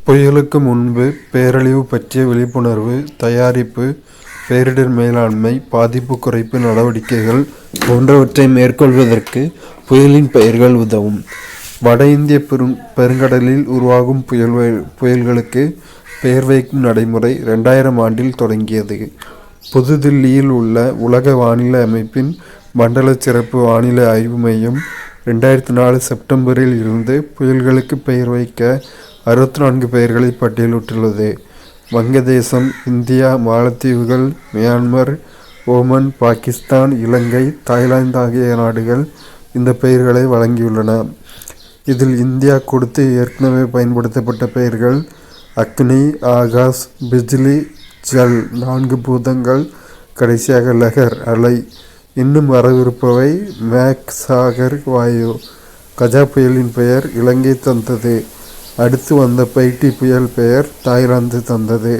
புயலுக்கு முன்பு பேரழிவு பற்றிய விழிப்புணர்வு, தயாரிப்பு, பேரிடர் மேலாண்மை, பாதிப்பு குறைப்பு நடவடிக்கைகள் போன்றவற்றை மேற்கொள்வதற்கு புயலின் பெயர்கள் உதவும். வட இந்திய பெருங்கடலில் உருவாகும் புயல்களுக்கு பெயர் வைக்கும் நடைமுறை 2000 ஆண்டில் தொடங்கியது. புதுதில்லியில் உள்ள உலக வானிலை அமைப்பின் மண்டல சிறப்பு வானிலை ஆய்வு மையம் 2004 செப்டம்பரில் இருந்து புயல்களுக்கு பெயர் வைக்க 64 பெயர்களை பட்டியலிட்டுள்ளது. வங்கதேசம், இந்தியா, மாலத்தீவுகள், மியான்மர், ஓமன், பாகிஸ்தான், இலங்கை, தாய்லாந்து ஆகிய நாடுகள் இந்த பெயர்களை வழங்கியுள்ளன. இதில் இந்தியா கொடுத்து ஏற்கனவே பயன்படுத்தப்பட்ட பெயர்கள் அக்னி, ஆகாஷ், பிஜ்லி, ஜல் 4 பூதங்கள், கடைசியாக லஹர் அலை. இன்னும் வரவிருப்பவை மேக், சாகர், வாயு. கஜா புயலின் பெயர் இலங்கை தந்தது. அடுத்து வந்த பைட்டி புயல் பெயர் தாய்லாந்து தந்தது.